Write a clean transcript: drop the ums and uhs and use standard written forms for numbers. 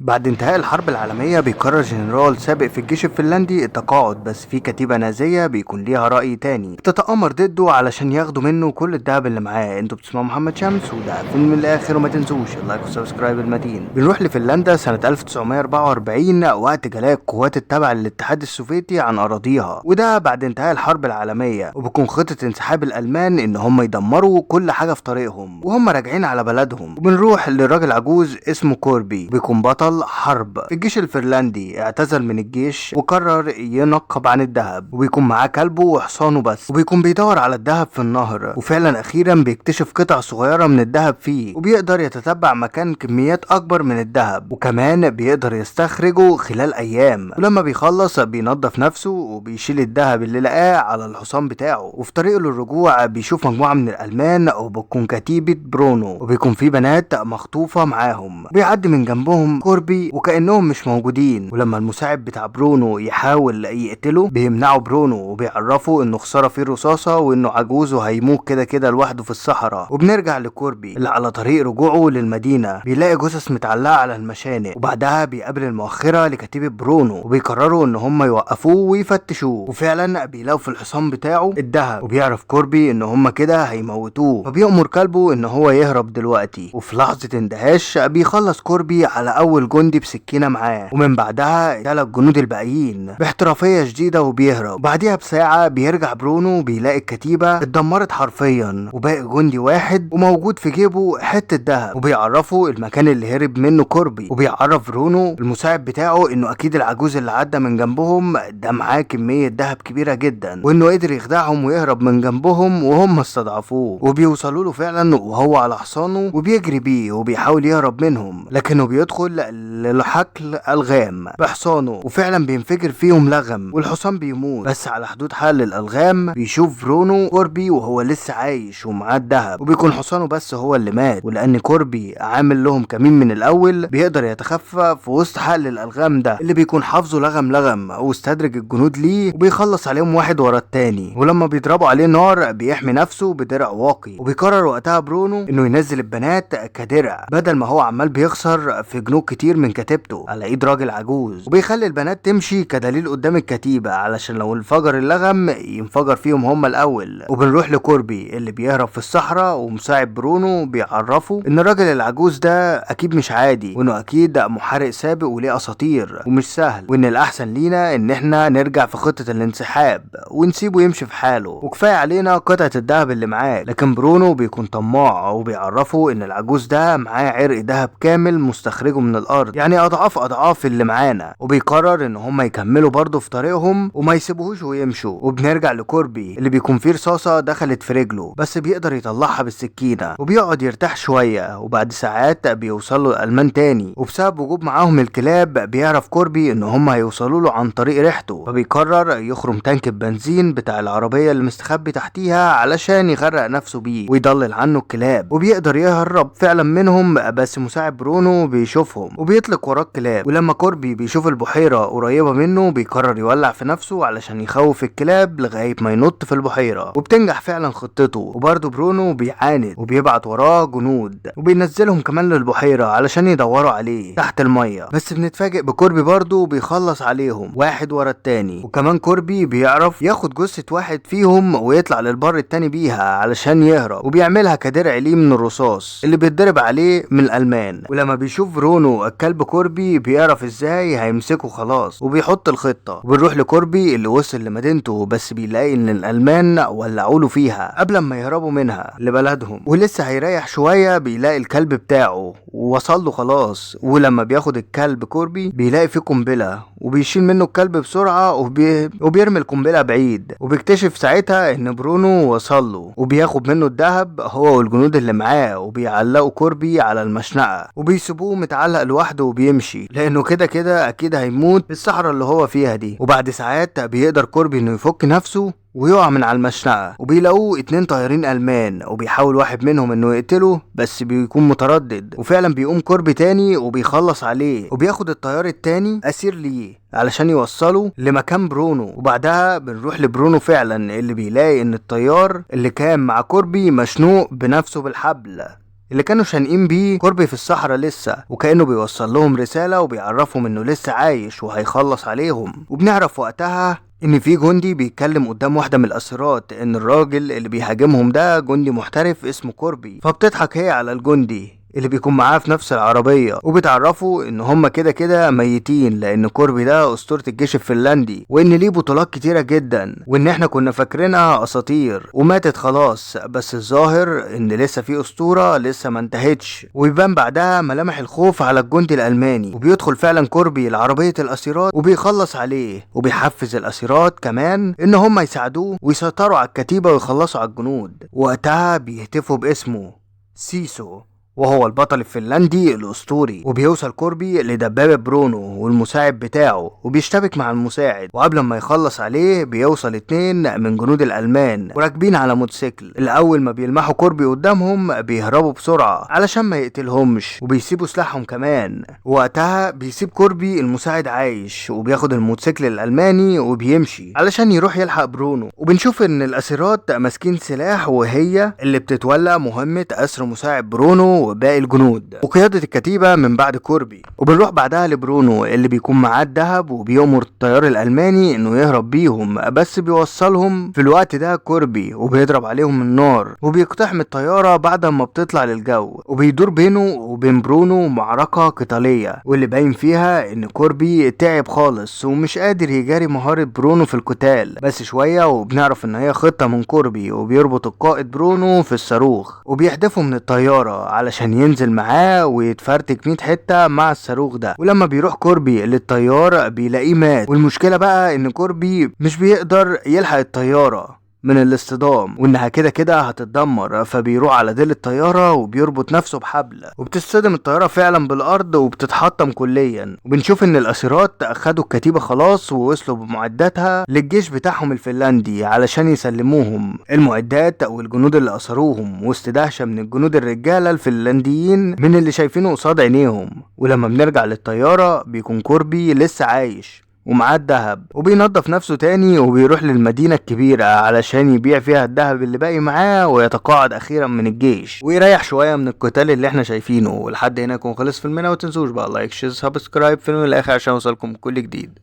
بعد انتهاء الحرب العالمية بيقرر جنرال سابق في الجيش الفنلندي التقاعد، بس في كتيبة نازية بيكون ليها رأي تاني بتتآمر ضده علشان ياخدوا منه كل الدهب اللي معاه. انتوا بتسمعوا محمد شمس وده فيلم من الآخر، وما تنسوش اللايك والسبسكرايب المتين. بنروح لفنلندا سنة 1944 وقت جلاء القوات التابعة للاتحاد السوفيتي عن أراضيها، وده بعد انتهاء الحرب العالمية، وبيكون خطة انسحاب الألمان إن هم يدمروا كل حاجة في طريقهم وهم راجعين على بلدهم. وبنروح لراجل عجوز اسمه كوربي، بيكون بطل حرب في الجيش الفنلندي، اعتزل من الجيش وقرر ينقب عن الذهب، وبيكون معاه كلبه وحصانه بس، وبيكون بيدور على الذهب في النهر، وفعلا اخيرا بيكتشف قطع صغيرة من الذهب فيه، وبيقدر يتتبع مكان كميات اكبر من الذهب، وكمان بيقدر يستخرجه خلال ايام. ولما بيخلص بينظف نفسه وبيشيل الذهب اللي لقاه على الحصان بتاعه، وفي طريقه للرجوع بيشوف مجموعة من الالمان وبتكون كتيبة برونو، وبيكون في بنات مخطوفة معاهم، بيعدي من جنبهم كوربي وكأنهم مش موجودين. ولما المساعد بتاع برونو يحاول يقتله بيمنعه برونو وبيعرفه انه خسارة فيه الرصاصة وانه عجوز وهيموت كده كده لوحده في الصحراء. وبنرجع لكوربي اللي على طريق رجوعه للمدينة بيلاقي جثث متعلقة على المشانق، وبعدها بيقابل المؤخرة لكتيبة برونو وبيقرروا ان هم يوقفوه ويفتشوه، وفعلا بيلاقوا في الحصان بتاعه الذهب، وبيعرف كوربي ان هم كده هيموتوه، فبيأمر كلبه ان هو يهرب دلوقتي. وفي لحظة اندهاش بيخلص كوربي على اول جندي بسكينة معاه، ومن بعدها 3 جنود الباقيين باحترافية شديدة وبيهرب. وبعديها بساعة بيرجع برونو بيلاقي الكتيبة اتدمرت حرفيا وباقي جندي واحد وموجود في جيبه حتة دهب، وبيعرفوا المكان اللي هرب منه كوربي، وبيعرف برونو المساعد بتاعه انه اكيد العجوز اللي عدى من جنبهم ده معاه كمية دهب كبيرة جدا، وانه قدر يخدعهم ويهرب من جنبهم وهم استضعفوه. وبيوصلوا له فعلا وهو على حصانه وبيجري بيه وبيحاول يهرب منهم، لكنه بيدخل لحقل الغام بحصانه وفعلا بينفجر فيهم لغم والحصان بيموت. بس على حدود حل الالغام بيشوف برونو كوربي وهو لسه عايش ومعاه الدهب، وبيكون حصانه بس هو اللي مات، ولان كوربي عامل لهم كمين من الاول بيقدر يتخفى في وسط حقل الالغام ده اللي بيكون حافظه لغم لغم، واستدرج الجنود ليه وبيخلص عليهم واحد ورا التاني. ولما بيضربوا عليه نار بيحمي نفسه بدرع واقي، وبيقرر وقتها برونو انه ينزل البنات كدرع بدل ما هو عمال بيخسر في جنود كتير من كتيبته على ايد راجل عجوز، وبيخلي البنات تمشي كدليل قدام الكتيبة علشان لو انفجر اللغم ينفجر فيهم هم الاول. وبنروح لكوربي اللي بيهرب في الصحراء، ومساعد برونو بيعرفه ان الراجل العجوز ده اكيد مش عادي، وانه اكيد محارق سابق وليه اساطير ومش سهل، وان الاحسن لينا ان احنا نرجع في خطة الانسحاب ونسيبه يمشي في حاله، وكفاية علينا قطعة الدهب اللي معاه. لكن برونو بيكون طماع وبيعرفه ان العجوز ده معاه عرق دهب كامل مستخرجه من الارض، يعني اضعاف اللي معانا، وبيقرر ان هم يكملوا برضه في طريقهم وما يسيبوهوش ويمشوا. وبنرجع لكوربي اللي بيكون فيه رصاصة دخلت في رجله بس بيقدر يطلعها بالسكينة، وبيقعد يرتاح شوية، وبعد ساعات بيوصلوا الالمان تاني، وبسبب وجود معاهم الكلاب بيعرف كوربي ان هم هيوصلوا له عن طريق ريحته، فبيقرر يخرم تانك البنزين بتاع العربية اللي مستخبي تحتيها علشان يغرق نفسه بيه ويضلل عنه الكلاب، وبيقدر يهرب فعلا منهم. بس مساعد برونو بيشوفهم وبيطلق وراه الكلاب، ولما كوربي بيشوف البحيرة قريبة منه بيقرر يولع في نفسه علشان يخوف الكلاب لغاية ما ينط في البحيرة، وبتنجح فعلا خطته. وبرضه برونو بيعاند وبيبعت وراه جنود وبينزلهم كمان للبحيرة علشان يدوروا عليه تحت المية، بس بنتفاجئ بكوربي برضه بيخلص عليهم واحد ورا التاني. وكمان كوربي بيعرف ياخد جثة واحد فيهم ويطلع للبر التاني بيها علشان يهرب، وبيعملها كدرع ليه من الرصاص اللي بيتضرب عليه من الالمان. ولما بيشوف برونو الكلب كوربي بيعرف ازاي هيمسكه خلاص وبيحط الخطة. وبنروح لكوربي اللي وصل لمدينته بس بيلاقي ان الالمان ولعوا له فيها قبل ما يهربوا منها لبلدهم، ولسه هيريح شوية بيلاقي الكلب بتاعه ووصل له خلاص. ولما بياخد الكلب كوربي بيلاقي فيه قنبلة وبيشيل منه الكلب بسرعة وبيرمي القنبلة بعيد، وبيكتشف ساعتها ان برونو وصل له وبياخد منه الذهب هو والجنود اللي معاه، وبيعلقوا كوربي على المشنقة وبيسيبوه متعلق لوحده وبيمشي لانه كده كده اكيد هيموت في الصحراء اللي هو فيها دي. وبعد ساعات بيقدر كوربي انه يفك نفسه ويقع من على المشنقة، وبيلاقوه 2 طيارين ألمان، وبيحاول واحد منهم انه يقتله بس بيكون متردد، وفعلا بيقوم كوربي تاني وبيخلص عليه وبياخد الطيار التاني أسير ليه علشان يوصله لمكان برونو. وبعدها بنروح لبرونو فعلا اللي بيلاقي ان الطيار اللي كان مع كوربي مشنوق بنفسه بالحبل اللي كانوا شانقين بيه كوربي في الصحراء لسه، وكأنه بيوصل لهم رسالة وبيعرفهم انه لسه عايش وهيخلص عليهم. وبنعرف وقتها ان في جندي بيتكلم قدام واحدة من الاسيرات ان الراجل اللي بيهاجمهم ده جندي محترف اسمه كوربي، فبتضحك هي على الجندي اللي بيكون معاه في نفس العربية وبتعرفوا ان هما كده كده ميتين، لان كوربي ده اسطورة الجيش الفنلندي وان ليه بطولات كتيرة جدا، وان احنا كنا فاكرينها اساطير وماتت خلاص، بس الظاهر ان لسه في اسطورة لسه ما انتهتش. ويبان بعدها ملامح الخوف على الجندي الالماني، وبيدخل فعلا كوربي لعربية الاسيرات وبيخلص عليه، وبيحفز الاسيرات كمان ان هما يساعدوه ويسيطروا على الكتيبة ويخلصوا على الجنود. وقتها بيهتفوا باسمه سيسو، وهو البطل الفنلندي الاسطوري. وبيوصل كوربي لدبابة برونو والمساعد بتاعه وبيشتبك مع المساعد، وقبل ما يخلص عليه بيوصل 2 من جنود الالمان وراكبين على موتوسيكل. الاول ما بيلمحوا كوربي قدامهم بيهربوا بسرعة علشان ما يقتلهمش، وبيسيبوا سلاحهم كمان. وقتها بيسيب كوربي المساعد عايش وبياخد الموتوسيكل الالماني وبيمشي علشان يروح يلحق برونو. وبنشوف ان الاسيرات ماسكين سلاح وهي اللي بتتولى مهمة اسر مساعد برونو وباقي الجنود وقيادة الكتيبة من بعد كوربي. وبنروح بعدها لبرونو اللي بيكون معاه الدهب وبيأمر الطيار الألماني انه يهرب بيهم، بس بيوصلهم في الوقت ده كوربي وبيضرب عليهم النار وبيقتحم الطيارة بعد ما بتطلع للجو. وبيدور بينه وبين برونو معركة قتالية واللي باين فيها ان كوربي تعب خالص ومش قادر يجاري مهارة برونو في القتال بس شوية. وبنعرف ان هي خطة من كوربي، وبيربط القائد برونو في الصاروخ وبيحدفه من الطيارة علشان ينزل معاه ويتفرتك 100 حتة مع الصاروخ ده. ولما بيروح كوربي للطيارة بيلاقيه مات. والمشكلة بقى ان كوربي مش بيقدر يلحق الطيارة من الاصطدام وانها كده كده هتتدمر، فبيروح على ديل الطيارة وبيربط نفسه بحبل وبتصطدم الطيارة فعلا بالارض وبتتحطم كليا. وبنشوف ان الاسيرات اخدوا الكتيبة خلاص ووصلوا بمعداتها للجيش بتاعهم الفنلندي علشان يسلموهم المعدات او الجنود اللي اسروهم، وسط دهشة من الجنود الرجالة الفنلنديين من اللي شايفينه قصاد عينيهم. ولما بنرجع للطيارة بيكون كوربي لسه عايش ومعاه الدهب وبينظف نفسه تاني وبيروح للمدينة الكبيرة علشان يبيع فيها الدهب اللي باقي معاه ويتقاعد اخيرا من الجيش ويريح شوية من القتال اللي احنا شايفينه. ولحد هنا يكون خلص فيلمنا، وتنسوش بقى لايك شير سبسكرايب فيلم الاخر عشان يوصلكم كل جديد.